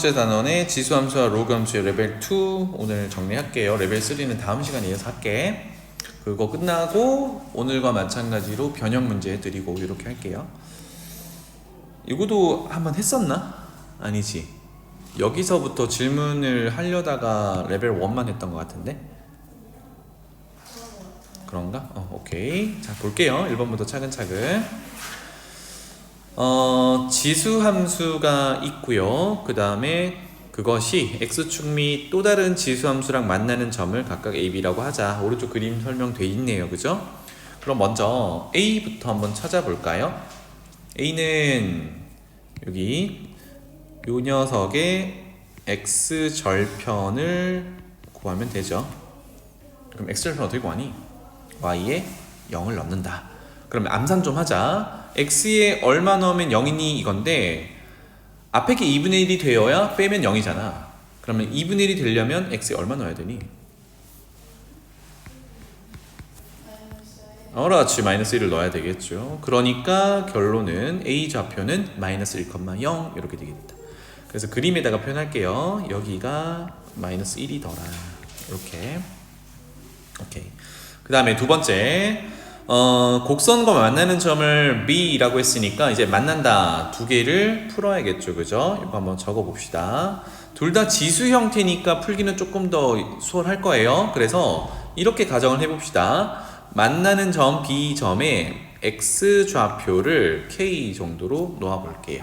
번째 단원의 지수함수와 로그함수의 레벨 2 오늘 정리할게요. 레벨 3는 다음 시간에 이어서 할게. 그거 끝나고 오늘과 마찬가지로 변형 문제 드리고 이렇게 할게요. 이거도 한번 했었나? 아니지. 여기서부터 질문을 하려다가 레벨 1만 했던 것 같은데? 그런가? 오케이. 자, 볼게요. 1번부터 차근차근. 지수함수가 있고요. 그 다음에 그것이 x축 및 또 다른 지수함수랑 만나는 점을 각각 a, b라고 하자. 오른쪽 그림 설명돼 있네요. 그죠? 그럼 먼저 a부터 한번 찾아볼까요? a는 여기 요 녀석의 x절편을 구하면 되죠. 그럼 x절편 어떻게 구하니? y에 0을 넣는다. 그러면 암산 좀 하자. x에 얼마 넣으면 0이니 이건데 앞에 게 2분의 1이 되어야 빼면 0이잖아. 그러면 2분의 1이 되려면 x에 얼마 넣어야 되니? 그렇지. 마이너스 1을 넣어야 되겠죠. 그러니까 결론은 a 좌표는 마이너스 1,0 이렇게 되겠다. 그래서 그림에다가 표현할게요. 여기가 마이너스 1이더라. 이렇게. 오케이. 그 다음에 두 번째, 곡선과 만나는 점을 B라고 했으니까 이제 만난다 두 개를 풀어야겠죠. 그죠? 이거 한번 적어 봅시다. 둘 다 지수 형태니까 풀기는 조금 더 수월할 거예요. 그래서 이렇게 가정을 해봅시다. 만나는 점 B점에 X 좌표를 K 정도로 놓아 볼게요.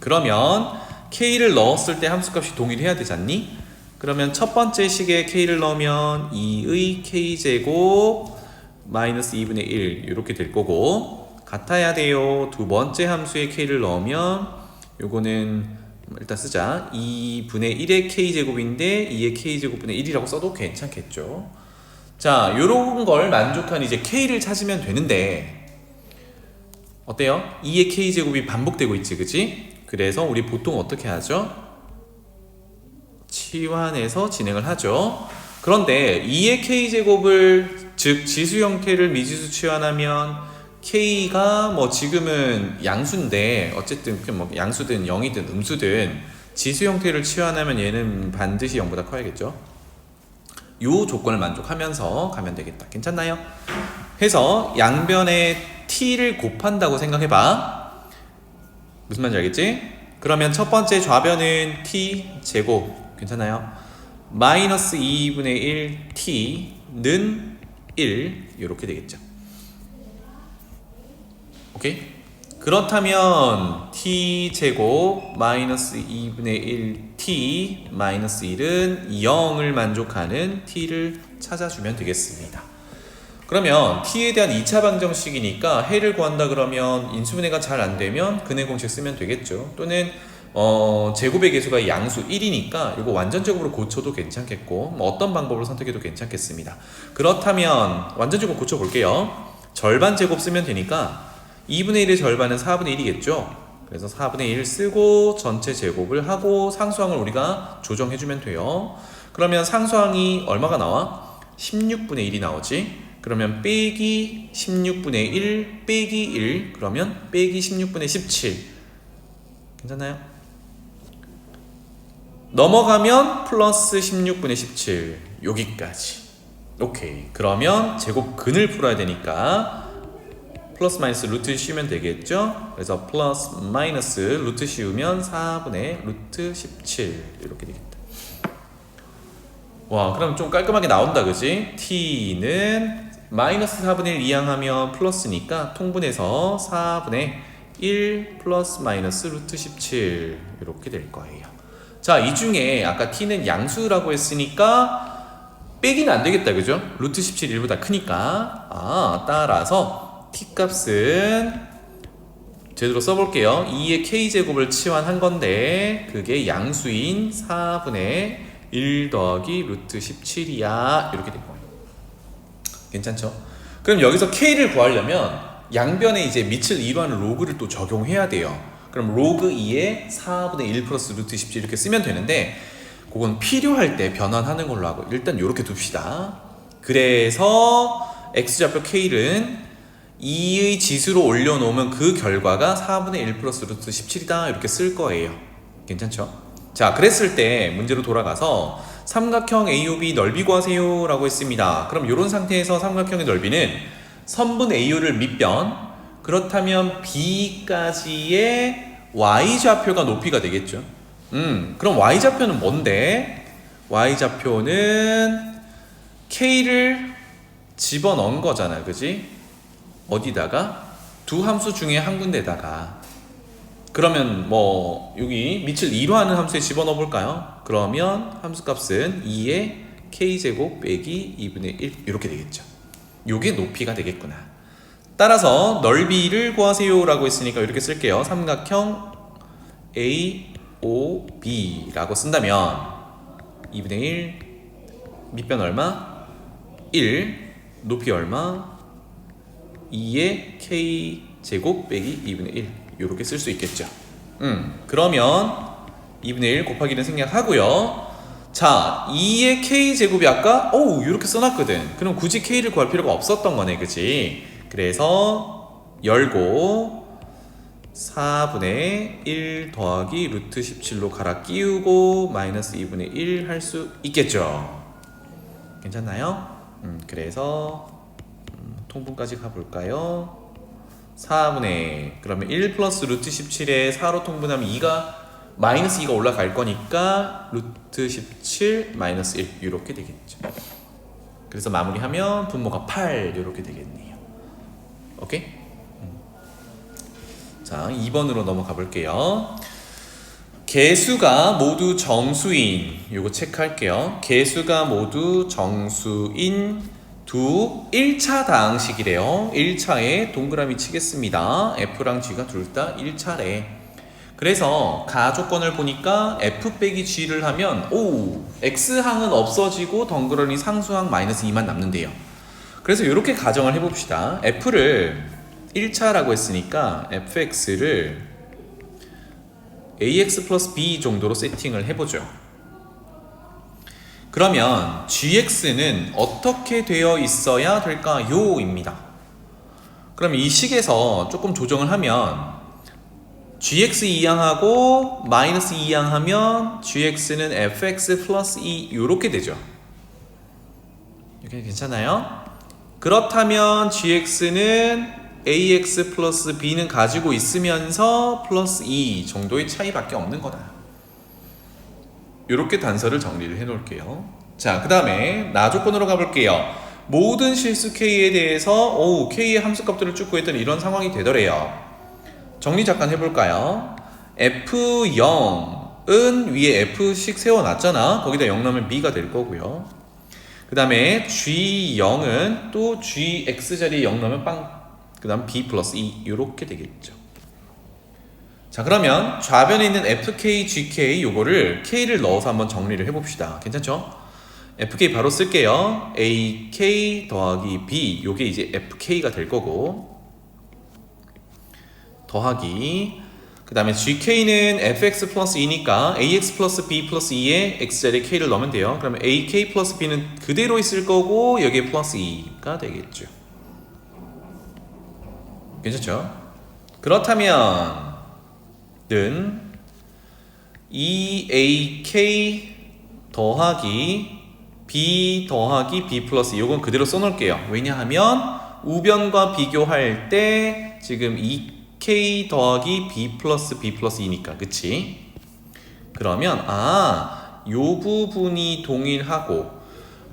그러면 K를 넣었을 때 함수값이 동일해야 되지 않니? 그러면 첫 번째 식에 K를 넣으면 2의 K제곱 마이너스 2분의 1 이렇게 될 거고, 같아야 돼요. 두 번째 함수에 K를 넣으면 요거는 일단 쓰자. 2분의 1의 K제곱인데 2의 K제곱분의 1이라고 써도 괜찮겠죠. 자, 요런 걸 만족한 이제 K를 찾으면 되는데 어때요? 2의 K제곱이 반복되고 있지, 그치? 그래서 우리 보통 어떻게 하죠? 치환해서 진행을 하죠. 그런데 2의 K제곱을, 즉 지수 형태를 미지수 치환하면 K가 뭐 지금은 양수인데 어쨌든 뭐 양수든 0이든 음수든 지수 형태를 치환하면 얘는 반드시 0보다 커야겠죠. 요 조건을 만족하면서 가면 되겠다. 괜찮나요? 해서 양변에 t를 곱한다고 생각해봐. 무슨 말인지 알겠지? 그러면 첫 번째 좌변은 t 제곱 괜찮아요? 마이너스 2분의 1 t는 1 이렇게 되겠죠. 오케이? 그렇다면 t제곱 마이너스 2분의 1 t 마이너스 1은 0을 만족하는 t를 찾아주면 되겠습니다. 그러면 t에 대한 2차 방정식이니까 해를 구한다 그러면 인수분해가 잘 안되면 근해 공식 쓰면 되겠죠. 또는 제곱의 개수가 양수 1이니까 이거 완전 제곱으로 고쳐도 괜찮겠고, 뭐 어떤 방법을 선택해도 괜찮겠습니다. 그렇다면 완전 제곱 고쳐 볼게요. 절반 제곱 쓰면 되니까 2분의 1의 절반은 4분의 1이겠죠. 그래서 4분의 1 쓰고 전체 제곱을 하고 상수항을 우리가 조정해주면 돼요. 그러면 상수항이 얼마가 나와? 16분의 1이 나오지. 그러면 빼기 16분의 1 빼기 1 그러면 빼기 16분의 17 괜찮나요? 넘어가면 플러스 16분의 17 여기까지. 오케이. 그러면 제곱근을 풀어야 되니까 플러스 마이너스 루트 씌우면 되겠죠. 그래서 플러스 마이너스 루트 씌우면 4분의 루트 17 이렇게 되겠다. 와, 그럼 좀 깔끔하게 나온다, 그지? t는 마이너스 4분의 1 이항하면 플러스니까 통분해서 4분의 1 플러스 마이너스 루트 17 이렇게 될 거예요. 자, 이 중에 아까 t는 양수라고 했으니까 빼기는 안 되겠다, 그죠? 루트 17 1보다 크니까. 따라서 t 값은 제대로 써볼게요. 2의 k제곱을 치환한 건데 그게 양수인 4분의 1 더하기 루트 17이야 이렇게 된 거예요. 괜찮죠? 그럼 여기서 k를 구하려면 양변에 이제 밑을 이루하는 로그를 또 적용해야 돼요. 그럼 로그 2에 4분의 1 플러스 루트 17 이렇게 쓰면 되는데 그건 필요할 때 변환하는 걸로 하고 일단 이렇게 둡시다. 그래서 x좌표 k는 2의 지수로 올려놓으면 그 결과가 4분의 1 플러스 루트 17이다 이렇게 쓸 거예요. 괜찮죠? 자, 그랬을 때 문제로 돌아가서 삼각형 AOB 넓이 구하세요 라고 했습니다. 그럼 이런 상태에서 삼각형의 넓이는 선분 AO를 밑변, 그렇다면 B까지의 Y좌표가 높이가 되겠죠. 그럼 Y좌표는 뭔데? Y좌표는 K를 집어넣은 거잖아, 그지? 어디다가? 두 함수 중에 한 군데다가. 그러면 뭐 여기 밑을 2로 하는 함수에 집어넣어 볼까요? 그러면 함수값은 2의 k제곱 빼기 2분의 1 이렇게 되겠죠. 요게 높이가 되겠구나. 따라서 넓이를 구하세요 라고 했으니까 이렇게 쓸게요. 삼각형 AOB 라고 쓴다면 2분의 1 밑변 얼마? 1 높이 얼마? 2의 k제곱 빼기 2분의 1 이렇게 쓸 수 있겠죠. 그러면 2분의 1 곱하기는 생략하고요. 자, 2의 k제곱이 아까 이렇게 써놨거든. 그럼 굳이 k를 구할 필요가 없었던 거네, 그치? 그래서 열고 4분의 1 더하기 루트 17로 갈아 끼우고 마이너스 2분의 1 할 수 있겠죠. 괜찮나요? 그래서 통분까지 가볼까요? 4분의 그러면 1 플러스 루트 17에 4로 통분하면 2가 마이너스 2가 올라갈 거니까 루트 17 마이너스 1 이렇게 되겠죠. 그래서 마무리하면 분모가 8 이렇게 되겠네요. 오케이? 자, 2번으로 넘어가 볼게요. 개수가 모두 정수인, 요거 체크할게요. 개수가 모두 정수인 두 1차 다항식이래요. 1차에 동그라미 치겠습니다. F랑 G가 둘 다 1차래. 그래서 가조건을 보니까 F 빼기 G를 하면 X항은 없어지고 덩그러니 상수항 마이너스 2만 남는데요. 그래서 이렇게 가정을 해봅시다. F를 1차라고 했으니까 fx를 ax 플러스 b 정도로 세팅을 해보죠. 그러면 gx는 어떻게 되어 있어야 될까요? 입니다. 그럼 이 식에서 조금 조정을 하면 gx 2항하고 마이너스 2항 하면 gx는 fx 플러스 2 이렇게 되죠. 이렇게 괜찮아요? 그렇다면 gx는 ax 플러스 b는 가지고 있으면서 플러스 2 정도의 차이밖에 없는 거다. 이렇게 단서를 정리를 해 놓을게요. 자, 그 다음에 나조건으로 가볼게요. 모든 실수 k에 대해서 k의 함수값들을 쭉 구했더니 이런 상황이 되더래요. 정리 잠깐 해볼까요? f0은 위에 f씩 세워놨잖아. 거기다 0 넣으면 b가 될 거고요. 그 다음에 g0은 또 gx 자리에 0 넣으면 빵, 그 다음 b 플러스 2 이렇게 되겠죠. 자, 그러면 좌변에 있는 fk, gk 요거를 k를 넣어서 한번 정리를 해봅시다. 괜찮죠? fk 바로 쓸게요. ak 더하기 b 요게 이제 fk가 될 거고, 더하기 그 다음에 gk는 fx 플러스 2니까 ax 플러스 b 플러스 2에 x자리에 k를 넣으면 돼요. 그러면 ak 플러스 b는 그대로 있을 거고 여기에 플러스 2가 되겠죠. 괜찮죠? 그렇다면 는 2ak 더하기 b 더하기 b 플러스 2 요건 그대로 써놓을게요. 왜냐하면 우변과 비교할 때 지금 2k 더하기 b 플러스 2니까 그치? 그러면 요 부분이 동일하고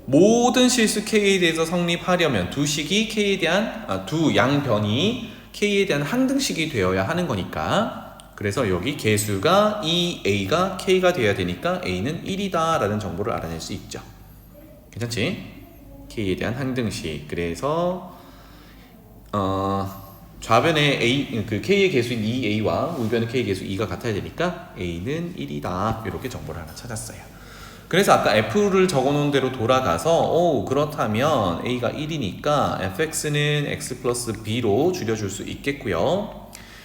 모든 실수 k에 대해서 성립하려면 두 식이 k에 대한 두 양변이 k에 대한 항등식이 되어야 하는 거니까, 그래서 여기 개수가 a가 k가 되어야 되니까 a는 1이다 라는 정보를 알아낼 수 있죠. 괜찮지? k에 대한 항등식. 그래서 좌변의 k의 개수인 2a와 우변의 k의 개수 2가 같아야 되니까 a는 1이다 이렇게 정보를 하나 찾았어요. 그래서 아까 f를 적어놓은 대로 돌아가서 그렇다면 a가 1이니까 fx는 x 플러스 b로 줄여줄 수 있겠고요.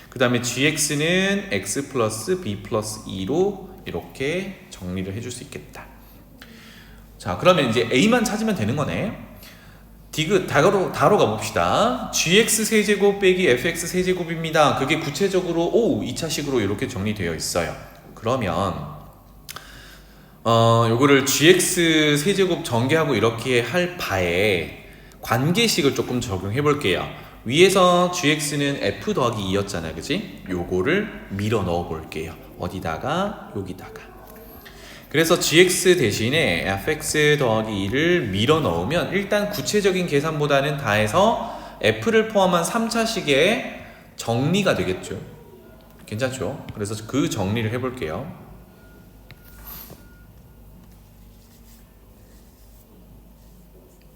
그 다음에 gx는 x 플러스 b 플러스 2로 이렇게 정리를 해줄 수 있겠다. 자, 그러면 이제 a만 찾으면 되는 거네. 디귿 다로 가봅시다. gx 세제곱 빼기 fx 세제곱입니다. 그게 구체적으로 2차식으로 이렇게 정리되어 있어요. 그러면 요거를 gx 세제곱 전개하고 이렇게 할 바에 관계식을 조금 적용해 볼게요. 위에서 gx는 f 더하기 2였잖아요, 그지? 요거를 밀어 넣어 볼게요. 어디다가? 여기다가. 그래서 gx 대신에 fx 더하기 2를 밀어 넣으면 일단 구체적인 계산보다는 다 해서 f를 포함한 3차식의 정리가 되겠죠. 괜찮죠? 그래서 그 정리를 해볼게요.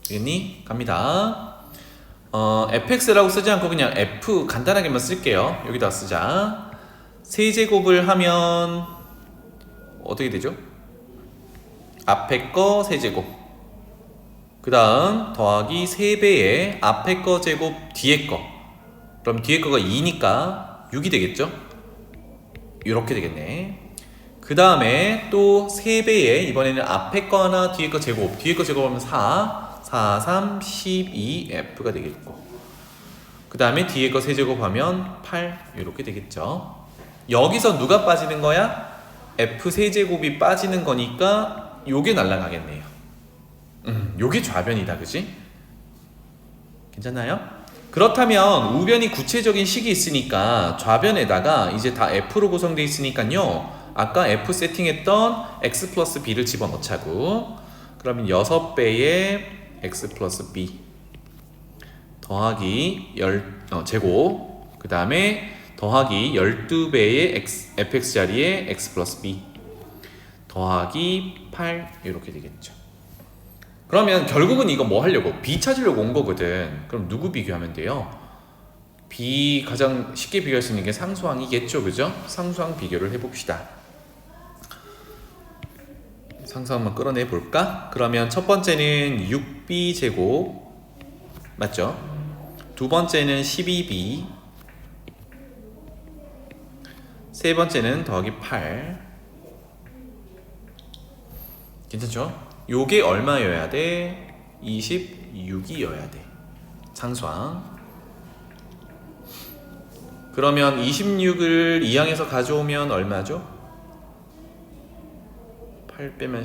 되겠니? 갑니다. fx라고 쓰지 않고 그냥 f 간단하게만 쓸게요. 여기다 쓰자. 세제곱을 하면 어떻게 되죠? 앞에 거 세제곱, 그 다음 더하기 3배의 앞에 거 제곱 뒤에 거. 그럼 뒤에 거가 2니까 6이 되겠죠? 이렇게 되겠네. 그 다음에 또 3배의 이번에는 앞에 거 하나 뒤에 거 제곱, 뒤에 거 제곱하면 4, 4, 3, 12F가 되겠고, 그 다음에 뒤에 거 세제곱하면 8 이렇게 되겠죠. 여기서 누가 빠지는 거야? F 세제곱이 빠지는 거니까 요게 날라가겠네요. 요게 좌변이다, 그지? 괜찮나요? 그렇다면 우변이 구체적인 식이 있으니까 좌변에다가 이제 다 F로 구성되어 있으니까요, 아까 F 세팅했던 X 플러스 B를 집어넣자고. 그러면 6배의 X 플러스 B 더하기 제곱, 그 다음에 더하기 12배의 fx 자리에 x 플러스 b 더하기 8 이렇게 되겠죠. 그러면 결국은 이거 뭐 하려고? b 찾으려고 온 거거든. 그럼 누구 비교하면 돼요? b 가장 쉽게 비교할 수 있는 게 상수항이겠죠, 그죠? 상수항 비교를 해봅시다. 상수항만 끌어내 볼까? 그러면 첫 번째는 6b 제곱 맞죠? 두 번째는 12b, 세 번째는 더하기 8. 괜찮죠? 요게 얼마여야 돼? 26이어야 돼. 상수항. 그러면 26을 2항에서 가져오면 얼마죠? 8 빼면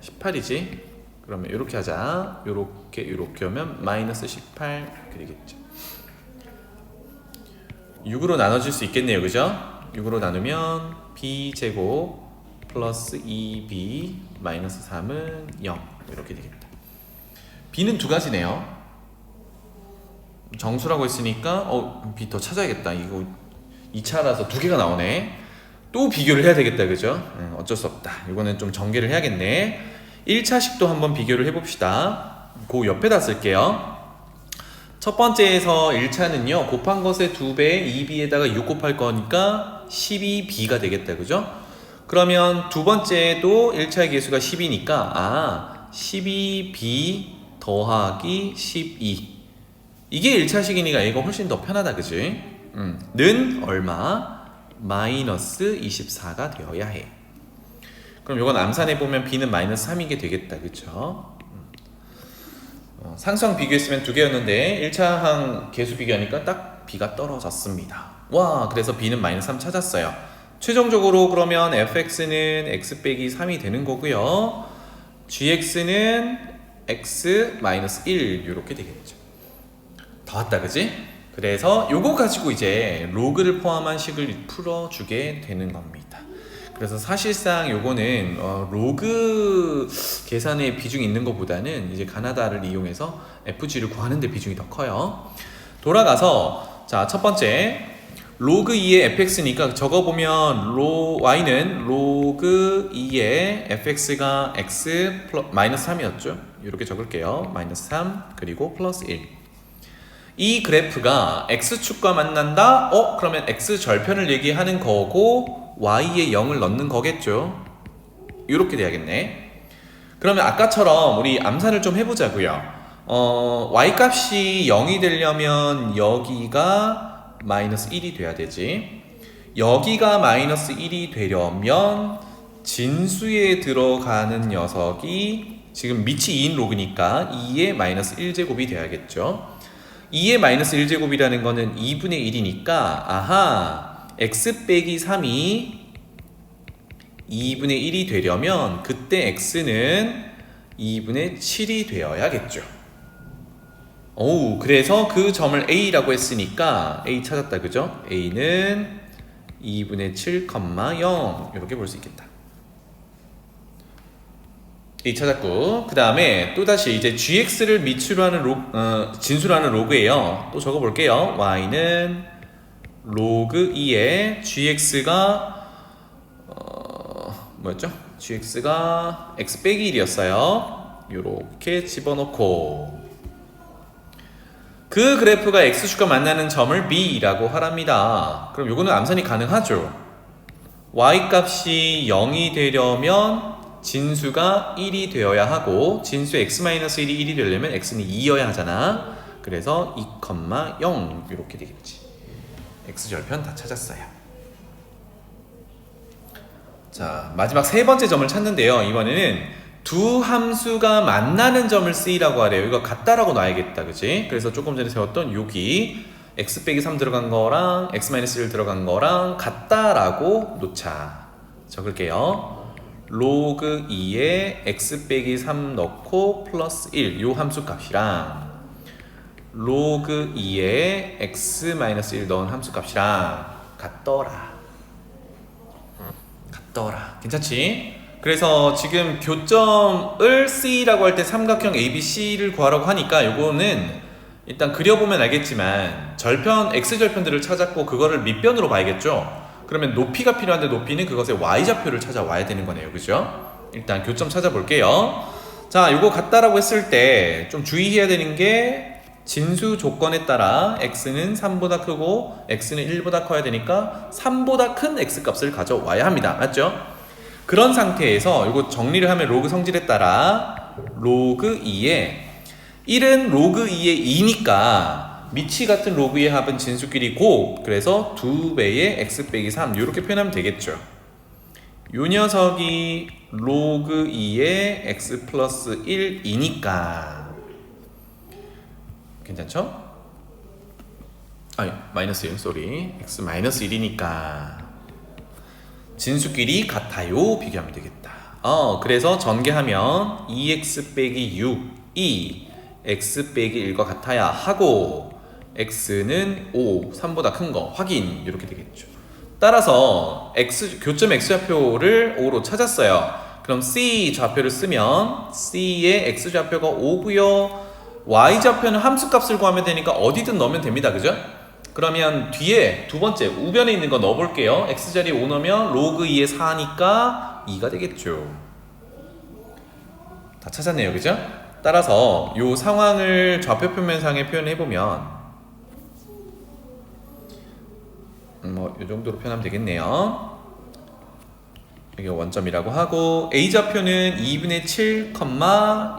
18이지? 그러면 이렇게 하자. 이렇게 하면 마이너스 18 이렇게 되겠죠. 6으로 나눠질 수 있겠네요, 그죠? 6으로 나누면 b제곱 플러스 2b 마이너스 3은 0 이렇게 되겠다. b는 두 가지네요. 정수라고 했으니까 b 더 찾아야겠다. 이거 2차라서 두 개가 나오네. 또 비교를 해야 되겠다, 그죠? 어쩔 수 없다. 이거는 좀 전개를 해야겠네. 1차식도 한번 비교를 해봅시다. 그 옆에다 쓸게요. 첫 번째에서 1차는요, 곱한 것의 2배 2b에다가 6 곱할 거니까 12b가 되겠다, 그죠? 그러면 두 번째도 1차의 개수가 10이니까 12b 더하기 12 이게 1차식이니까 이거 훨씬 더 편하다, 그지? 는 얼마? 마이너스 24가 되어야 해. 그럼 이건 암산해보면 b는 마이너스 3이게 되겠다, 그쵸? 상수항 비교했으면 두 개였는데 1차항 개수 비교하니까 딱 b가 떨어졌습니다. 와, 그래서 b는 마이너스 3 찾았어요. 최종적으로 그러면 fx는 x 빼기 3이 되는 거고요, gx는 x 마이너스 1 이렇게 되겠죠. 다 왔다, 그지? 그래서 요거 가지고 이제 로그를 포함한 식을 풀어주게 되는 겁니다. 그래서 사실상 요거는 로그 계산에 비중이 있는 것보다는 이제 가나다를 이용해서 fg를 구하는 데 비중이 더 커요. 돌아가서 자, 첫 번째 로그 2의 fx니까 적어보면 y는 로그 2의 fx가 x 마이너스 3이었죠. 이렇게 적을게요. 마이너스 3 그리고 플러스 1. 이 그래프가 x축과 만난다? 그러면 x 절편을 얘기하는 거고 y에 0을 넣는 거겠죠. 이렇게 돼야겠네. 그러면 아까처럼 우리 암산을 좀 해보자고요. y값이 0이 되려면 여기가 마이너스 1이 돼야 되지. 여기가 마이너스 1이 되려면 진수에 들어가는 녀석이 지금 밑이 2인 로그니까 2의 마이너스 1제곱이 돼야겠죠. 2의 마이너스 1제곱이라는 거는 2분의 1이니까 x 빼기 3이 2분의 1이 되려면 그때 x는 2분의 7이 되어야겠죠. 그래서 그 점을 a라고 했으니까 a 찾았다, 그죠? a는 2분의 7, 0 이렇게 볼 수 있겠다. a 찾았고, 그 다음에 또다시 이제 gx를 미추로 하는 진수로 하는 로그예요. 또 적어볼게요. y는 로그 2에 gx가 뭐였죠? gx가 x 빼기 1이었어요. 요렇게 집어넣고 그 그래프가 x축과 만나는 점을 B라고 하랍니다. 그럼 요거는 암산이 가능하죠. y값이 0이 되려면 진수가 1이 되어야 하고 진수 x-1이 1이 되려면 x는 2여야 하잖아. 그래서 2,0 이렇게 되겠지. x절편 다 찾았어요. 자, 마지막 세 번째 점을 찾는데요. 이번에는 두 함수가 만나는 점을 C라고 하래요. 이거 같다라고 놔야겠다, 그치? 그래서 조금 전에 세웠던 여기 x 빼기 3 들어간 거랑 x-1 들어간 거랑 같다라고 놓자. 적을게요. 로그 2에 x 빼기 3 넣고 플러스 1 요 함수 값이랑 로그 2에 x-1 넣은 함수 값이랑 같더라. 괜찮지? 그래서 지금 교점을 C라고 할 때 삼각형 ABC를 구하라고 하니까 요거는 일단 그려보면 알겠지만 절편, X절편들을 찾았고 그거를 밑변으로 봐야겠죠? 그러면 높이가 필요한데 높이는 그것의 Y좌표를 찾아와야 되는 거네요. 그죠? 일단 교점 찾아볼게요. 자, 요거 같다라고 했을 때 좀 주의해야 되는 게 진수 조건에 따라 x는 3보다 크고 x는 1보다 커야 되니까 3보다 큰 x값을 가져와야 합니다. 맞죠? 그런 상태에서 이거 정리를 하면 로그 성질에 따라 로그 2에 1은 로그 2의 2니까 미치 같은 로그 2의 합은 진수끼리 곱, 그래서 2배의 x 빼기 3 이렇게 표현하면 되겠죠. 요 녀석이 로그 2의 x 플러스 1이니까 괜찮죠? 아니 마이너스 1 쏘리 x 마이너스 1이니까 진수끼리 같아요 비교하면 되겠다. 그래서 전개하면 2x 빼기 6이 x 빼기 1과 같아야 하고 x는 5, 3보다 큰 거 확인 이렇게 되겠죠. 따라서 교점 x좌표를 5로 찾았어요. 그럼 c 좌표를 쓰면 c의 x좌표가 5고요. y좌표는 함수값을 구하면 되니까 어디든 넣으면 됩니다. 그죠? 그러면 뒤에 두 번째 우변에 있는 거 넣어볼게요. x자리에 5 넣으면 로그 2에 4니까 2가 되겠죠. 다 찾았네요. 그죠? 따라서 이 상황을 좌표 표면상에 표현해보면 이 정도로 표현하면 되겠네요. 여기 원점이라고 하고 A좌표는 2분의 7,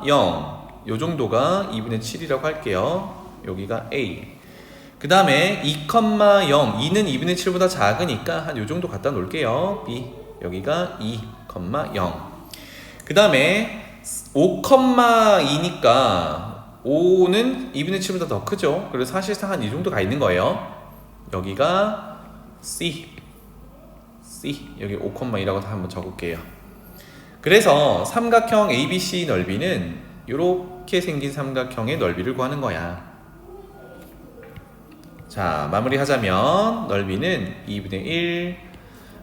0 이 정도가 2분의 7이라고 할게요. 여기가 A. 그 다음에 2, 0 2는 2분의 7보다 작으니까 한 요 정도 갖다 놓을게요. B. 여기가 2, 0. 그 다음에 5, 2니까 5는 2분의 7보다 더 크죠. 그래서 사실상 한 이 정도 가 있는 거예요. 여기가 C. 여기 5, 2라고 한번 적을게요. 그래서 삼각형 ABC 넓이는 이렇게 생긴 삼각형의 넓이를 구하는 거야. 자, 마무리하자면 넓이는 2분의 1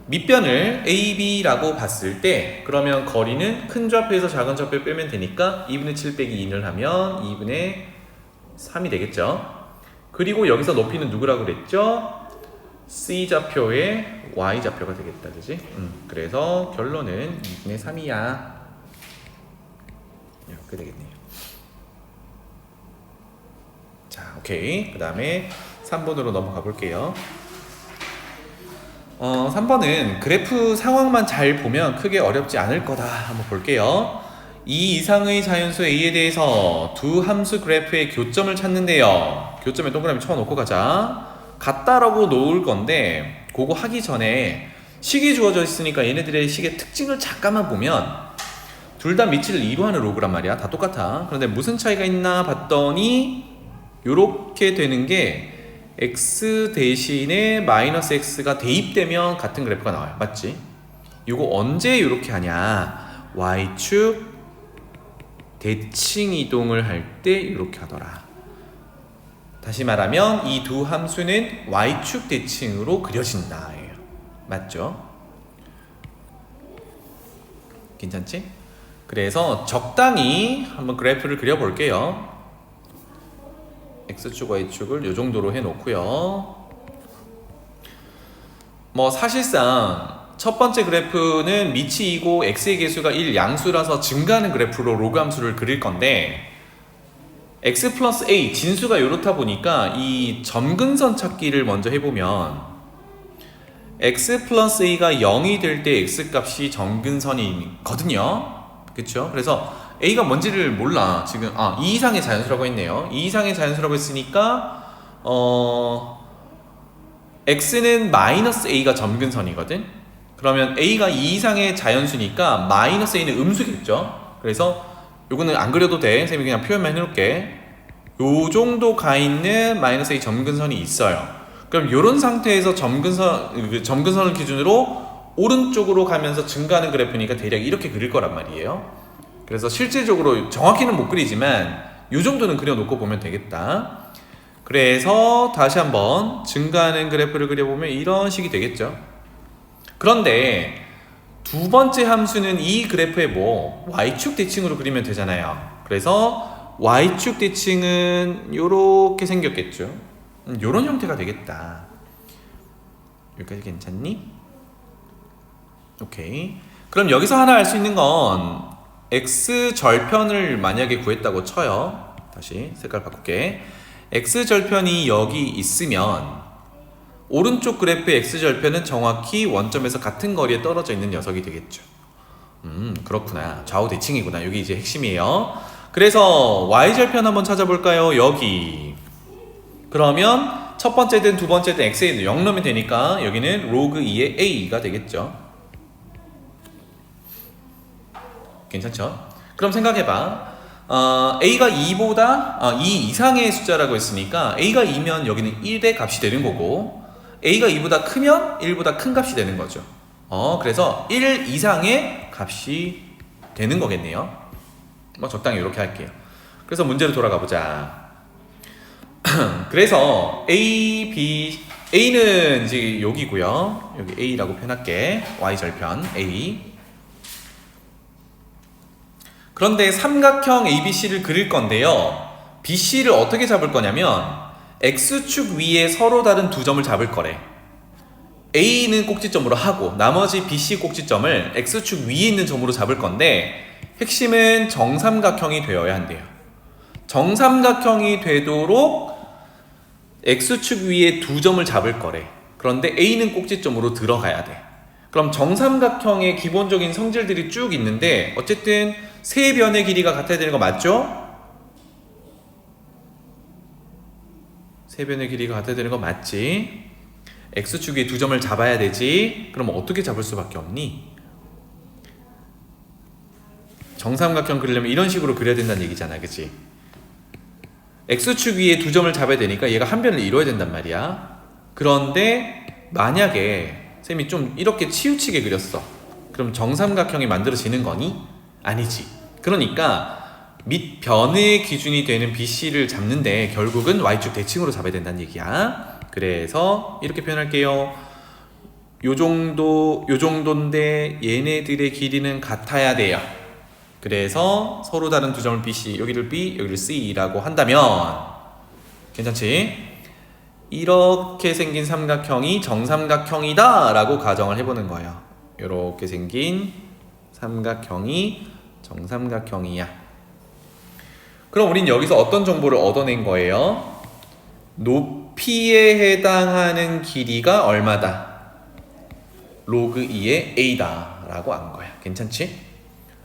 밑변을 AB라고 봤을 때 그러면 거리는 큰 좌표에서 작은 좌표 빼면 되니까 2분의 7 빼기 2를 하면 2분의 3이 되겠죠. 그리고 여기서 높이는 누구라고 그랬죠? C좌표의 Y좌표가 되겠다. 그지? 그래서 결론은 2분의 3이야. 이렇게 되겠네요. 자, 오케이. 그 다음에 3번으로 넘어가 볼게요. 3번은 그래프 상황만 잘 보면 크게 어렵지 않을 거다. 한번 볼게요. 이 이상의 자연수 A에 대해서 두 함수 그래프의 교점을 찾는데요. 교점에 동그라미 쳐놓고 가자. 같다라고 놓을 건데 그거 하기 전에 식이 주어져 있으니까 얘네들의 식의 특징을 잠깐만 보면 둘 다 미치를 2로 하는 로그란 말이야. 다 똑같아. 그런데 무슨 차이가 있나 봤더니 요렇게 되는 게 x 대신에 마이너스 x가 대입되면 같은 그래프가 나와요. 맞지? 이거 언제 이렇게 하냐? y축 대칭 이동을 할 때 이렇게 하더라. 다시 말하면 이 두 함수는 y축 대칭으로 그려진다. 맞죠? 괜찮지? 그래서 적당히 한번 그래프를 그려볼게요. x축, y축을 이 정도로 해놓고요. 뭐 사실상 첫 번째 그래프는 밑이 2고 x의 개수가 1 양수라서 증가하는 그래프로 로그 함수를 그릴 건데 x 플러스 a 진수가 이렇다 보니까 이 점근선 찾기를 먼저 해보면 x 플러스 a가 0이 될 때 x 값이 점근선이거든요. 그쵸? 그래서 a가 뭔지를 몰라. 지금 2 이상의 자연수라고 했네요. 2 이상의 자연수라고 했으니까 x는 마이너스 a가 점근선이거든. 그러면 a가 2 이상의 자연수니까 마이너스 a는 음수겠죠. 그래서 요거는 안 그려도 돼. 쌤이 그냥 표현만 해놓을게. 요 정도 가 있는 마이너스 a 점근선이 있어요. 그럼 요런 상태에서 점근선을 기준으로 오른쪽으로 가면서 증가하는 그래프니까 대략 이렇게 그릴 거란 말이에요. 그래서 실질적으로 정확히는 못 그리지만 요 정도는 그려놓고 보면 되겠다. 그래서 다시 한번 증가하는 그래프를 그려보면 이런 식이 되겠죠. 그런데 두 번째 함수는 이 그래프의 y축 대칭으로 그리면 되잖아요. 그래서 y축 대칭은 요렇게 생겼겠죠. 요런 형태가 되겠다. 여기까지 괜찮니? 오케이. 그럼 여기서 하나 알 수 있는 건 x절편을 만약에 구했다고 쳐요. 다시 색깔 바꿀게. x절편이 여기 있으면 오른쪽 그래프의 x절편은 정확히 원점에서 같은 거리에 떨어져 있는 녀석이 되겠죠. 그렇구나. 좌우 대칭이구나. 여기 이제 핵심이에요. 그래서 y절편 한번 찾아볼까요? 여기. 그러면 첫 번째든 두 번째든 x에 0 넣으면 되니까 여기는 로그 2의 a가 되겠죠. 괜찮죠? 그럼 생각해봐. a가 2보다 2 이상의 숫자라고 했으니까 a가 2면 여기는 1의 값이 되는 거고 a가 2보다 크면 1보다 큰 값이 되는 거죠. 그래서 1 이상의 값이 되는 거겠네요. 뭐 적당히 이렇게 할게요. 그래서 문제로 돌아가 보자. 그래서 A는 이제 여기고요. 여기 A라고 표현할게. Y절편 A. 그런데 삼각형 ABC를 그릴 건데요. BC를 어떻게 잡을 거냐면 X축 위에 서로 다른 두 점을 잡을 거래. A는 꼭지점으로 하고 나머지 BC 꼭지점을 X축 위에 있는 점으로 잡을 건데 핵심은 정삼각형이 되어야 한대요. 정삼각형이 되도록 X축 위에 두 점을 잡을 거래. 그런데 A는 꼭지점으로 들어가야 돼. 그럼 정삼각형의 기본적인 성질들이 쭉 있는데 어쨌든 세 변의 길이가 같아야 되는 거 맞죠? 세 변의 길이가 같아야 되는 거 맞지? X축 위에 두 점을 잡아야 되지. 그럼 어떻게 잡을 수밖에 없니? 정삼각형 그리려면 이런 식으로 그려야 된다는 얘기잖아, 그치? X축 위에 두 점을 잡아야 되니까 얘가 한 변을 이뤄야 된단 말이야. 그런데 만약에 쌤이 좀 이렇게 치우치게 그렸어. 그럼 정삼각형이 만들어지는 거니? 아니지. 그러니까 밑변의 기준이 되는 BC를 잡는데 결국은 Y축 대칭으로 잡아야 된다는 얘기야. 그래서 이렇게 표현할게요. 요 정도인데 얘네들의 길이는 같아야 돼요. 그래서 서로 다른 두 점을 BC, 여기를 B, 여기를 C라고 한다면 괜찮지? 이렇게 생긴 삼각형이 정삼각형이다 라고 가정을 해보는 거예요. 이렇게 생긴 삼각형이 정삼각형이야. 그럼 우린 여기서 어떤 정보를 얻어낸 거예요? 높이에 해당하는 길이가 얼마다? 로그 2의 A다 라고 안 거야. 괜찮지?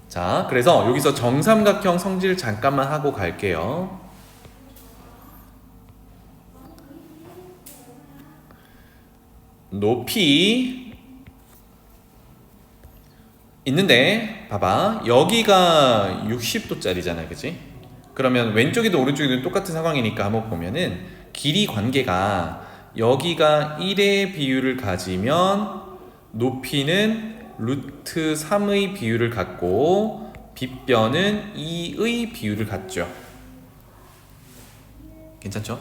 자, 그래서 여기서 정삼각형 성질 잠깐만 하고 갈게요. 높이 있는데 봐봐. 여기가 60도짜리잖아. 그치? 그러면 왼쪽이든 오른쪽이든 똑같은 상황이니까 한번 보면은 길이 관계가 여기가 1의 비율을 가지면 높이는 루트 3의 비율을 갖고 빗변은 2의 비율을 갖죠. 괜찮죠?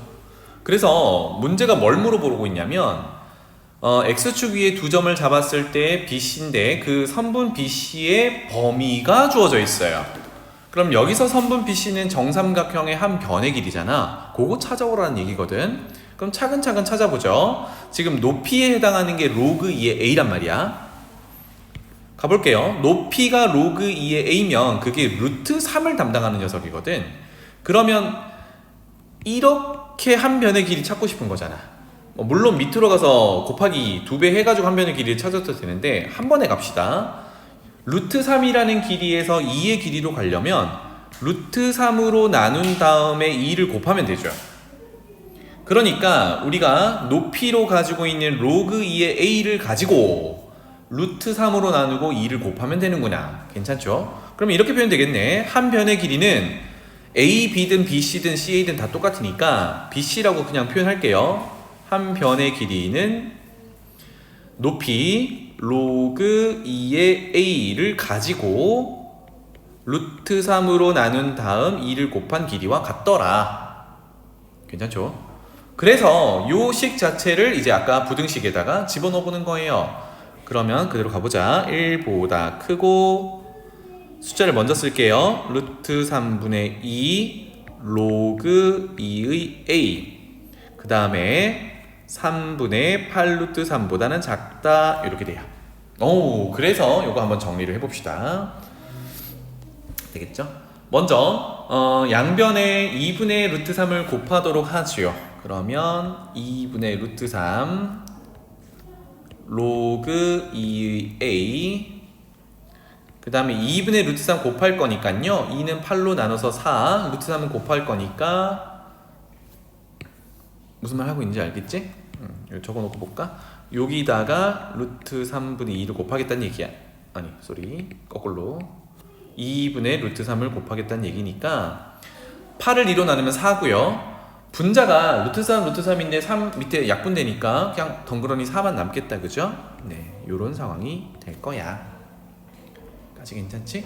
그래서 문제가 뭘 물어보고 있냐면 x축 위에 두 점을 잡았을 때 BC인데 그 선분 BC의 범위가 주어져 있어요. 그럼 여기서 선분 BC는 정삼각형의 한 변의 길이잖아. 그거 찾아오라는 얘기거든. 그럼 차근차근 찾아보죠. 지금 높이에 해당하는 게 로그 2의 a란 말이야. 가볼게요. 높이가 로그 2의 a면 그게 루트 3을 담당하는 녀석이거든. 그러면 이렇게 한 변의 길이 찾고 싶은 거잖아. 물론 밑으로 가서 곱하기 2배 해가지고 한 변의 길이를 찾아도 되는데 한 번에 갑시다. 루트 3이라는 길이에서 2의 길이로 가려면 루트 3으로 나눈 다음에 2를 곱하면 되죠. 그러니까 우리가 높이로 가지고 있는 로그 2의 a를 가지고 루트 3으로 나누고 2를 곱하면 되는구나. 괜찮죠? 그럼 이렇게 표현 되겠네. 한 변의 길이는 a, b든 bc든 ca든 다 똑같으니까 bc라고 그냥 표현할게요. 한 변의 길이는 높이 로그 2의 a를 가지고 루트 3으로 나눈 다음 2를 곱한 길이와 같더라. 괜찮죠? 그래서 요 식 자체를 이제 아까 부등식에다가 집어넣어 보는 거예요. 그러면 그대로 가보자. 1보다 크고 숫자를 먼저 쓸게요. 루트 3분의 2 로그 2의 a 그 다음에 3분의 8 루트 3보다는 작다 이렇게 돼요. 오, 그래서 이거 한번 정리를 해봅시다. 되겠죠? 먼저 양변에 2분의 루트 3을 곱하도록 하지요. 그러면 2분의 루트 3 로그 2의 a 그 다음에 2분의 루트 3 곱할 거니까요. 2는 8로 나눠서 4 루트 3은 곱할 거니까 무슨 말 하고 있는지 알겠지? 적어놓고 볼까? 여기다가 루트 3분의 2를 곱하겠다는 얘기야. 아니, 쏘리. 거꾸로 2분의 루트 3을 곱하겠다는 얘기니까 8을 2로 나누면 4고요. 분자가 루트 3, 루트 3인데 3 밑에 약분되니까 그냥 덩그러니 4만 남겠다. 그죠? 네, 요런 상황이 될 거야. 까지 괜찮지?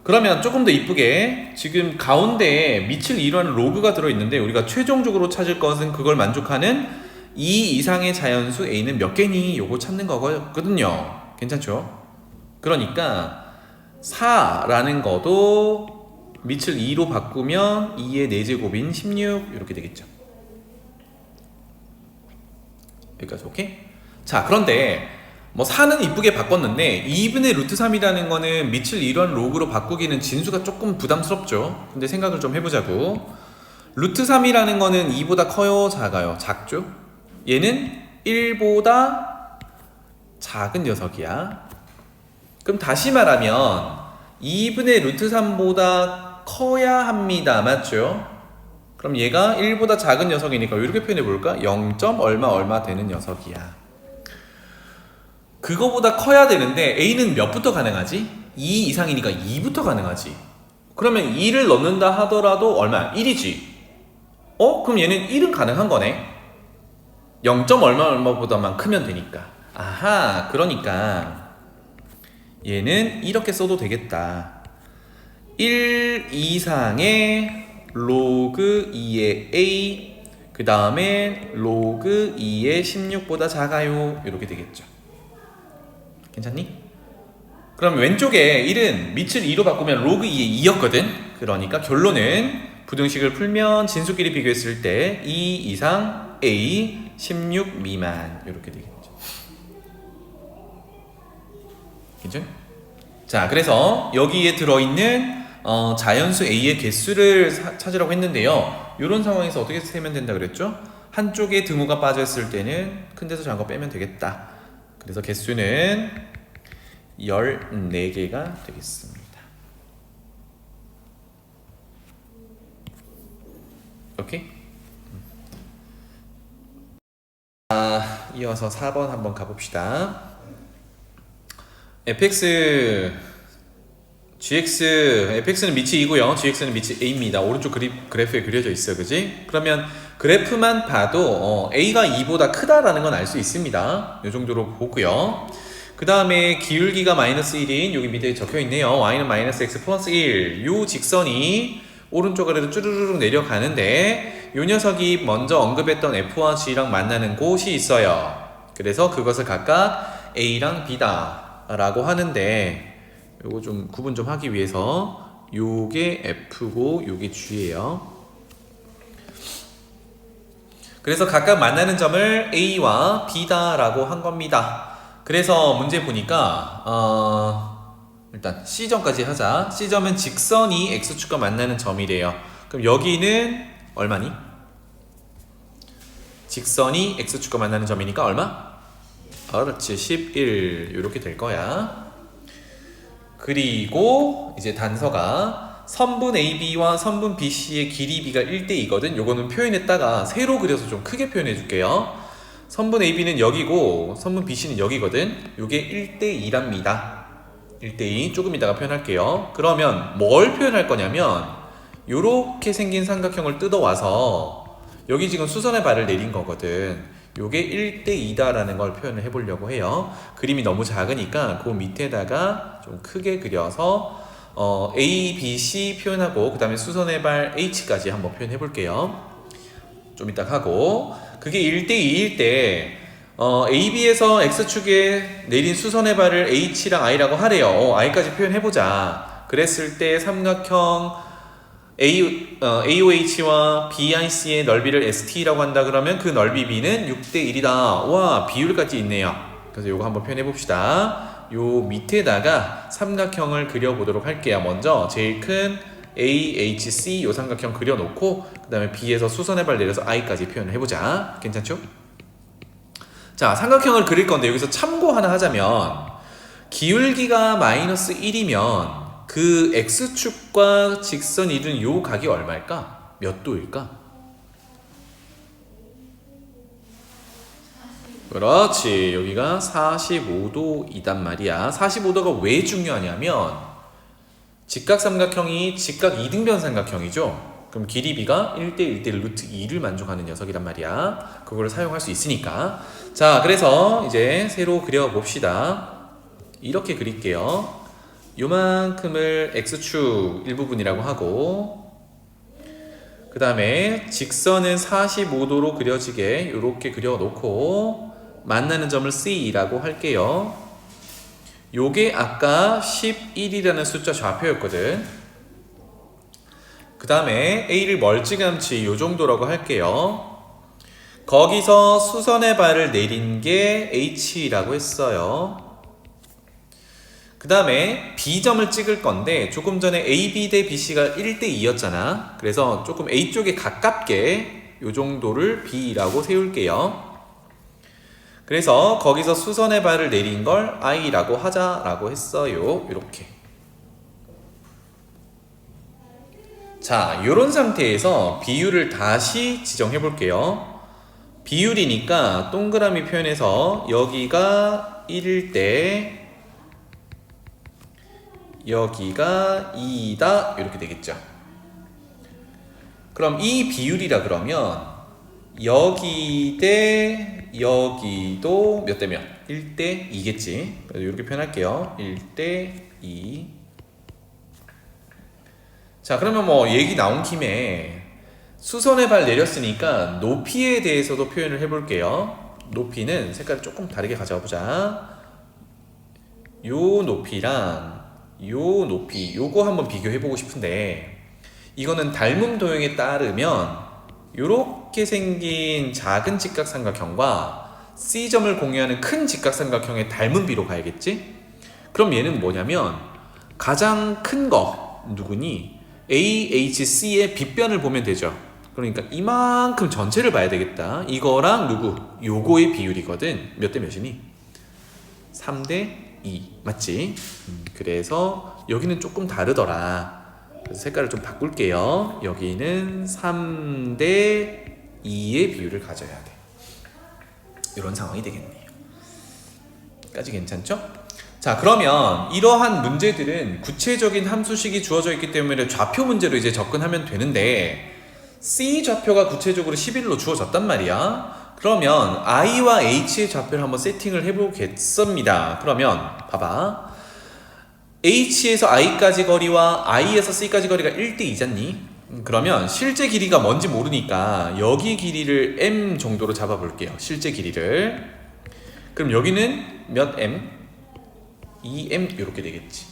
그러면 조금 더 이쁘게 지금 가운데에 밑을 이루하는 로그가 들어있는데 우리가 최종적으로 찾을 것은 그걸 만족하는 2 이상의 자연수 a는 몇 개니? 요거 찾는 거거든요. 괜찮죠? 그러니까 4라는 것도 밑을 2로 바꾸면 2의 4제곱인 16 이렇게 되겠죠. 여기까지 오케이? 자, 그런데 뭐 4는 이쁘게 바꿨는데 2분의 루트 3이라는 거는 밑을 이런 로그로 바꾸기는 진수가 조금 부담스럽죠. 근데 생각을 좀 해보자고. 루트 3이라는 거는 2보다 커요? 작아요? 작죠? 얘는 1보다 작은 녀석이야. 그럼 다시 말하면 2분의 루트 3보다 커야 합니다. 맞죠? 그럼 얘가 1보다 작은 녀석이니까 이렇게 표현해 볼까? 0. 얼마 되는 녀석이야. 그거보다 커야 되는데 a는 몇부터 가능하지? 2 이상이니까 2부터 가능하지. 그러면 2를 넣는다 하더라도 얼마야? 1이지. 그럼 얘는 1은 가능한 거네. 0. 얼마보다만 크면 되니까. 아하, 그러니까 얘는 이렇게 써도 되겠다. 1 이상의 로그 2의 a 그 다음에 로그 2의 16보다 작아요. 이렇게 되겠죠. 괜찮니? 그럼 왼쪽에 1은 밑을 2로 바꾸면 로그 2의 2였거든. 그러니까 결론은 부등식을 풀면 진수끼리 비교했을 때 2 이상 a 16 미만 이렇게 되겠죠. 괜찮? 자, 그래서 여기에 들어있는 자연수 a의 개수를 찾으라고 했는데요. 이런 상황에서 어떻게 세면 된다 그랬죠? 한쪽에 등호가 빠졌을 때는 큰 데서 작은 거 빼면 되겠다. 그래서 개수는 14개가 되겠습니다. 오케이? 이어서 4번 한번 가봅시다. fx, fx는 밑이 2고요. gx는 밑이 a입니다. 오른쪽 그래프에 그려져 있어요. 그지? 그러면 그래프만 봐도 a가 2보다 크다라는 건 알 수 있습니다. 이 정도로 보고요. 그 다음에 기울기가 마이너스 1인 여기 밑에 적혀 있네요. y는 마이너스 x 플러스 1. 요 직선이 오른쪽 아래로 쭈르르륵 내려가는데 요 녀석이 먼저 언급했던 f와 g랑 만나는 곳이 있어요. 그래서 그것을 각각 a랑 b다 라고 하는데 요거 좀 구분 좀 하기 위해서 요게 f고 요게 g예요. 그래서 각각 만나는 점을 a와 b다 라고 한 겁니다. 그래서 문제 보니까 일단 C점까지 하자. C점은 직선이 X축과 만나는 점이래요. 그럼 여기는 얼마니? 직선이 X축과 만나는 점이니까 얼마? 그렇지, 11 이렇게 될 거야. 그리고 이제 단서가 선분 AB와 선분 BC의 길이 B가 1대2거든. 요거는 표현했다가 세로 그려서 좀 크게 표현해 줄게요. 선분 AB는 여기고 선분 BC는 여기거든. 요게 1대2랍니다. 1대2 조금 이따가 표현할게요. 그러면 뭘 표현할 거냐면 요렇게 생긴 삼각형을 뜯어와서 여기 지금 수선의 발을 내린 거거든. 요게 1대2다 라는 걸 표현을 해보려고 해요. 그림이 너무 작으니까 그 밑에다가 좀 크게 그려서 A, B, C 표현하고 그 다음에 수선의 발 H까지 한번 표현해 볼게요. 좀 이따 하고 그게 1대2일 때 AB에서 X축에 내린 수선의 발을 H랑 I라고 하래요. I까지 표현해보자. 그랬을 때 삼각형 AOH와 BIC의 넓이를 ST라고 한다 그러면 그 넓이 B는 6대1이다. 와, 비율까지 있네요. 그래서 요거 한번 표현해봅시다. 요 밑에다가 삼각형을 그려보도록 할게요. 먼저 제일 큰 AHC 요 삼각형 그려놓고 그 다음에 B에서 수선의 발 내려서 I까지 표현을 해보자. 괜찮죠? 자, 삼각형을 그릴 건데 여기서 참고 하나 하자면 기울기가 마이너스 1이면 그 X축과 직선이 이룬 요 각이 얼마일까? 몇 도일까? 그렇지, 여기가 45도이단 말이야. 45도가 왜 중요하냐면 직각삼각형이 직각 이등변 삼각형이죠. 그럼 길이 B가 1대1대 루트 2를 만족하는 녀석이란 말이야. 그거를 사용할 수 있으니까. 자, 그래서 이제 세로 그려봅시다. 이렇게 그릴게요. 요만큼을 X축 일부분이라고 하고 그 다음에 직선은 45도로 그려지게 이렇게 그려놓고 만나는 점을 C라고 할게요. 요게 아까 11이라는 숫자 좌표였거든. 그 다음에 A를 멀찌감치 요 정도라고 할게요. 거기서 수선의 발을 내린 게 H라고 했어요. 그 다음에 B점을 찍을 건데 조금 전에 AB 대 BC가 1대2였잖아. 그래서 조금 A 쪽에 가깝게 요 정도를 B라고 세울게요. 그래서 거기서 수선의 발을 내린 걸 I라고 하자라고 했어요. 이렇게. 자, 요런 상태에서 비율을 다시 지정해 볼게요. 비율이니까 동그라미 표현해서 여기가 1일 때 여기가 2다 이렇게 되겠죠. 그럼 이 비율이라 그러면 여기 대 여기도 몇 대 몇? 1대 2겠지. 그래서 이렇게 표현할게요. 1대 2. 자, 그러면 뭐 얘기 나온 김에 수선의 발 내렸으니까 높이에 대해서도 표현을 해볼게요. 높이는 색깔을 조금 다르게 가져와 보자. 요 높이랑 요 높이, 요거 한번 비교해보고 싶은데 이거는 닮음 도형에 따르면 요렇게 생긴 작은 직각삼각형과 C점을 공유하는 큰 직각삼각형의 닮은 비로 가야겠지? 그럼 얘는 뭐냐면 가장 큰 거 누구니? AHC의 빗변을 보면 되죠. 그러니까 이만큼 전체를 봐야 되겠다. 이거랑 누구? 요거의 비율이거든. 몇 대 몇이니? 3대 2 맞지? 그래서 여기는 조금 다르더라. 그래서 색깔을 좀 바꿀게요. 여기는 3대 2의 비율을 가져야 돼. 이런 상황이 되겠네요. 까지 괜찮죠? 자, 그러면 이러한 문제들은 구체적인 함수식이 주어져 있기 때문에 좌표 문제로 이제 접근하면 되는데 C 좌표가 구체적으로 11로 주어졌단 말이야. 그러면 i와 h의 좌표를 한번 세팅을 해보겠습니다. 그러면 봐봐. h에서 i까지 거리와 i에서 c까지 거리가 1대2잖니? 그러면 실제 길이가 뭔지 모르니까 여기 길이를 m 정도로 잡아볼게요. 실제 길이를. 그럼 여기는 몇 m? 2m 이렇게 되겠지.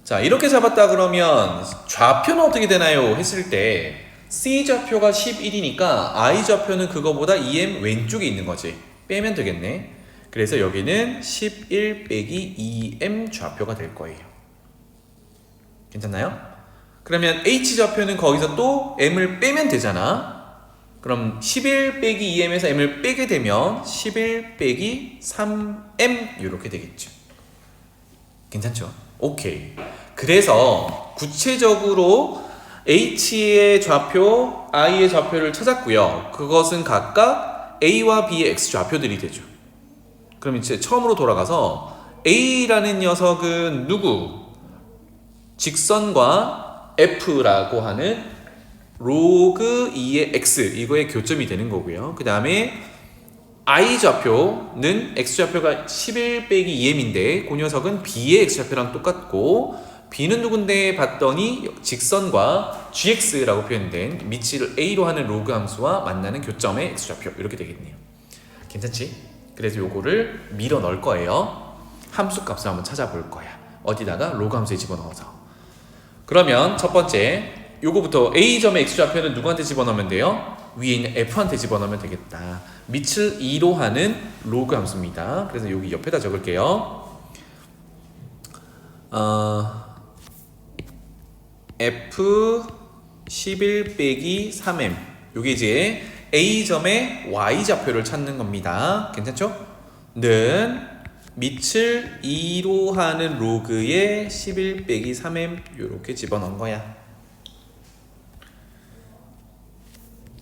자, 이렇게 잡았다 그러면 좌표는 어떻게 되나요? 했을 때 C 좌표가 11이니까 I 좌표는 그거보다 2m 왼쪽에 있는 거지. 빼면 되겠네. 그래서 여기는 11 빼기 2m 좌표가 될 거예요. 괜찮나요? 그러면 H 좌표는 거기서 또 m을 빼면 되잖아. 그럼 11 빼기 2m에서 m을 빼게 되면 11 빼기 3m 이렇게 되겠죠. 괜찮죠? 오케이. 그래서 구체적으로 H의 좌표, I의 좌표를 찾았고요. 그것은 각각 A와 B의 X 좌표들이 되죠. 그럼 이제 처음으로 돌아가서 A라는 녀석은 누구? 직선과 F라고 하는 로그 2의 X 이거의 교점이 되는 거고요. 그 다음에 I 좌표는 X 좌표가 11 빼기 2m인데 그 녀석은 B의 X 좌표랑 똑같고 B는 누군데 봤더니 직선과 GX라고 표현된 밑을 A로 하는 로그 함수와 만나는 교점의 X좌표 이렇게 되겠네요. 괜찮지? 그래서 요거를 밀어 넣을 거예요. 함수 값을 한번 찾아볼 거야. 어디다가 로그 함수에 집어넣어서. 그러면 첫 번째 요거부터 A점의 X좌표는 누구한테 집어넣으면 돼요? 위에 있는 F한테 집어넣으면 되겠다. 밑을 2로 하는 로그 함수입니다. 그래서 여기 옆에다 적을게요. F 11 빼기 3m 요게 이제 A점의 Y좌표를 찾는 겁니다. 괜찮죠? 는 밑을 2로 하는 로그에 11 빼기 3m 요렇게 집어넣은 거야.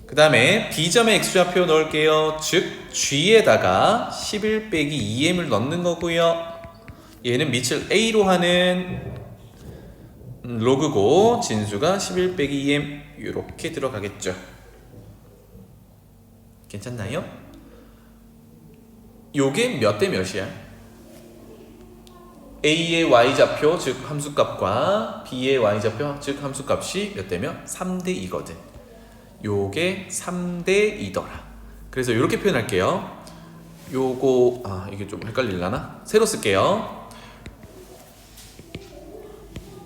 그 다음에 B점의 X좌표 넣을게요. 즉 G에다가 11 빼기 2m을 넣는 거고요. 얘는 밑을 A로 하는 로그고 진수가 11 빼기 2m 이렇게 들어가겠죠. 괜찮나요? 요게 몇 대 몇이야? A의 Y좌표 즉 함수값과 B의 Y좌표 즉 함수값이 몇 대면? 3대 2거든. 요게 3대 2더라. 그래서 이렇게 표현할게요. 요거 이게 좀 헷갈릴라나? 새로 쓸게요.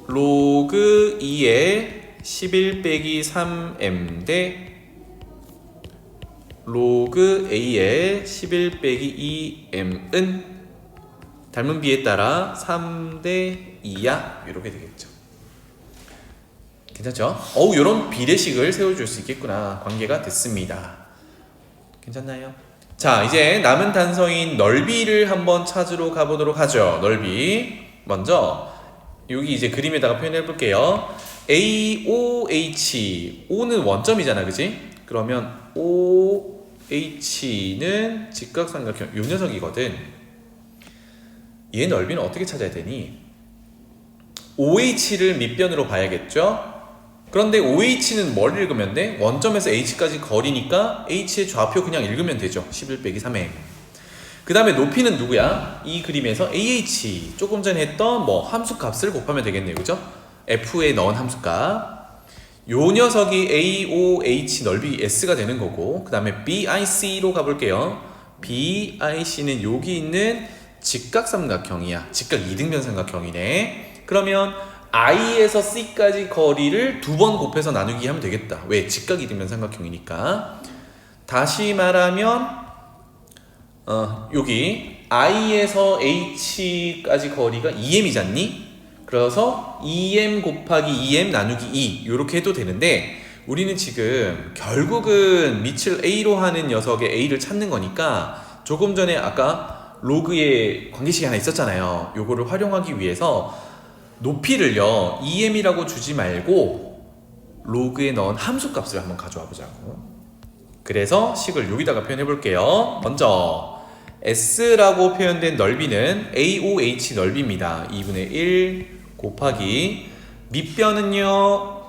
로그 2의 11 빼기 3m 대 로그 A의 11 빼기 2m은 닮은 비에 따라 3대 2야 이렇게 되겠죠. 괜찮죠? 이런 비례식을 세워줄 수 있겠구나. 관계가 됐습니다. 괜찮나요? 자, 이제 남은 단서인 넓이를 한번 찾으러 가보도록 하죠. 넓이 먼저 여기 이제 그림에다가 표현해 볼게요. AOH O는 원점이잖아, 그지? 그러면 OH는 직각삼각형 요 녀석이거든. 얘 넓이는 어떻게 찾아야 되니? OH를 밑변으로 봐야겠죠? 그런데 OH는 뭘 읽으면 돼? 원점에서 H까지 거리니까 H의 좌표 그냥 읽으면 되죠. 11 빼기 3m. 그 다음에 높이는 누구야? 이 그림에서 AH 조금 전에 했던 함수값을 곱하면 되겠네요. 그죠? F에 넣은 함수값 요 녀석이 AOH 넓이 S가 되는 거고 그 다음에 BIC로 가볼게요. BIC는 여기 있는 직각삼각형이야. 직각 이등변 삼각형이네. 그러면 I에서 C까지 거리를 2번 곱해서 나누기 하면 되겠다. 왜? 직각 이등변 삼각형이니까. 다시 말하면 여기 I에서 H까지 거리가 2m이잖니? 그래서 2m 곱하기 2m 나누기 2 이렇게 해도 되는데 우리는 지금 결국은 밑을 A로 하는 녀석의 A를 찾는 거니까 조금 전에 아까 로그의 관계식이 하나 있었잖아요. 요거를 활용하기 위해서 높이를요 2m이라고 주지 말고 로그에 넣은 함수값을 한번 가져와 보자고. 그래서 식을 여기다가 표현해 볼게요. 먼저 S라고 표현된 넓이는 AOH 넓이입니다. 2분의 1 곱하기 밑변은요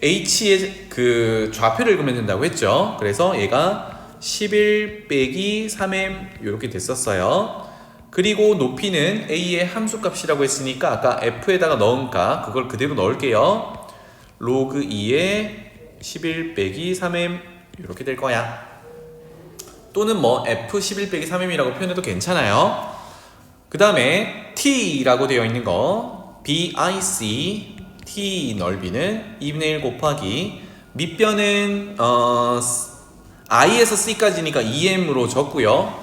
H의 그 좌표를 읽으면 된다고 했죠. 그래서 얘가 11 빼기 3m 이렇게 됐었어요. 그리고 높이는 a의 함수값이라고 했으니까 아까 f에다가 넣은 값 그걸 그대로 넣을게요. 로그 2의 11 빼기 3m 이렇게 될 거야. 또는 뭐 f 11 빼기 3m이라고 표현해도 괜찮아요. 그 다음에 t라고 되어 있는 거 BIC t 넓이는 2분의 1 곱하기 밑변은 i에서 c까지니까 2m으로 적고요.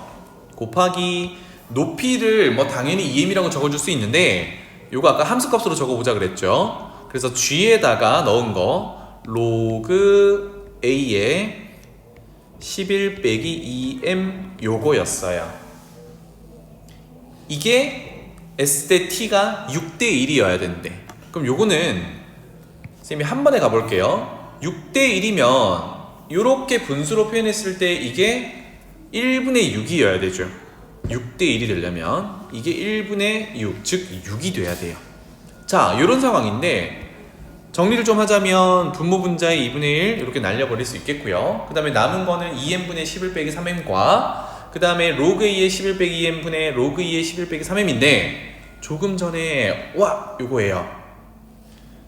곱하기 높이를 뭐 당연히 2m이라고 적어줄 수 있는데 요거 아까 함수값으로 적어보자 그랬죠. 그래서 g에다가 넣은 거 로그 a의 11 빼기 2m 요거였어요. 이게 S대 T가 6대 1이어야 되는데 그럼 요거는 쌤이 한 번에 가볼게요. 6대 1이면 요렇게 분수로 표현했을 때 이게 1분의 6이어야 되죠. 6대 1이 되려면 이게 1분의 6, 즉 6이 돼야 돼요. 자, 요런 상황인데 정리를 좀 하자면 분모 분자의 2분의 1 이렇게 날려버릴 수 있겠고요. 그 다음에 남은 거는 2m분의 11 빼기 3m과 그 다음에 로그 2의 11 빼기 2m분의 로그 2의 11 빼기 3m인데 조금 전에 요거예요.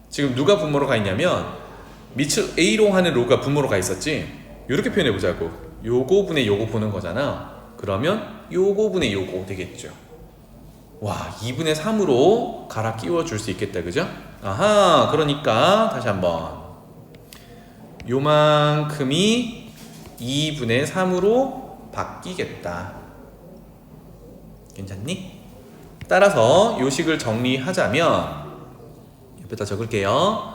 지금 누가 분모로 가 있냐면 미츠 A로 하는 로그가 분모로 가 있었지. 이렇게 표현해 보자고. 요거 분의 요거 보는 거잖아. 그러면 요거 분의 요거 되겠죠. 와, 2분의 3으로 갈아 끼워 줄 수 있겠다, 그죠? 아하, 그러니까 다시 한번 요만큼이 2분의 3으로 바뀌겠다. 괜찮니? 따라서 요식을 정리하자면 옆에다 적을게요.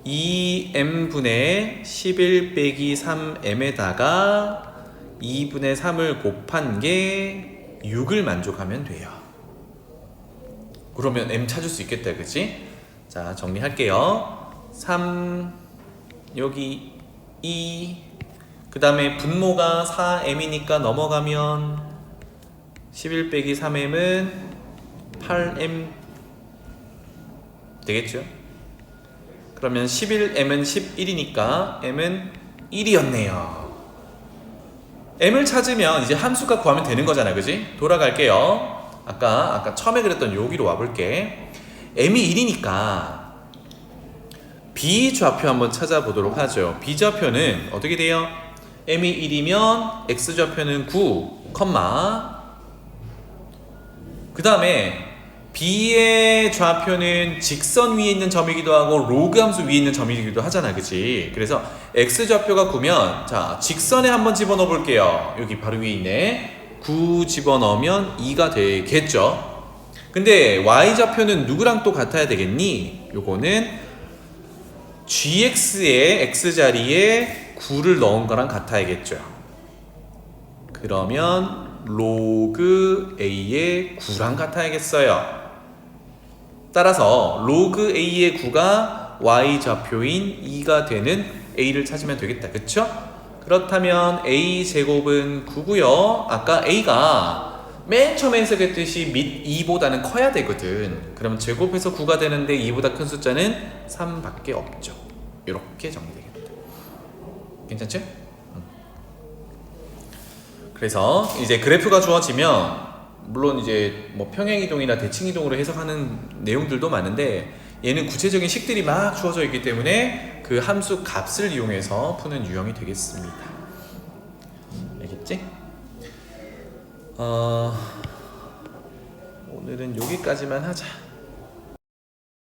2m분의 11 빼기 3m에다가 2분의 3을 곱한 게 6을 만족하면 돼요. 그러면 m 찾을 수 있겠다, 그치? 자, 정리할게요. 3 여기 2 그 다음에 분모가 4m이니까 넘어가면 11 빼기 3m은 8m 되겠죠? 그러면 11m은 11이니까 m은 1이었네요. m을 찾으면 이제 함수값 구하면 되는 거잖아, 그지? 돌아갈게요. 아까 처음에 그랬던 여기로 와볼게. m이 1이니까 b좌표 한번 찾아보도록 하죠. b좌표는 어떻게 돼요? m이 1이면 x좌표는 9, 그 다음에 b의 좌표는 직선 위에 있는 점이기도 하고 로그 함수 위에 있는 점이기도 하잖아, 그치? 그래서 x좌표가 9면 자, 직선에 한번 집어넣어 볼게요. 여기 바로 위에 있네. 9 집어넣으면 2가 되겠죠. 근데 y좌표는 누구랑 또 같아야 되겠니? 요거는 gx의 x자리에 9를 넣은 거랑 같아야겠죠. 그러면 로그 a의 9랑 같아야겠어요. 따라서 로그 a의 9가 y좌표인 2가 되는 a를 찾으면 되겠다, 그쵸? 그렇다면 a제곱은 9고요. 아까 a가 맨 처음에 해석했듯이 밑 2보다는 커야 되거든. 그럼 제곱해서 9가 되는데 2보다 큰 숫자는 3밖에 없죠. 이렇게 정리되겠다. 괜찮죠? 그래서 이제 그래프가 주어지면 물론 이제 뭐 평행이동이나 대칭이동으로 해석하는 내용들도 많은데 얘는 구체적인 식들이 막 주어져 있기 때문에 그 함수 값을 이용해서 푸는 유형이 되겠습니다. 알겠지? 오늘은 여기까지만 하자.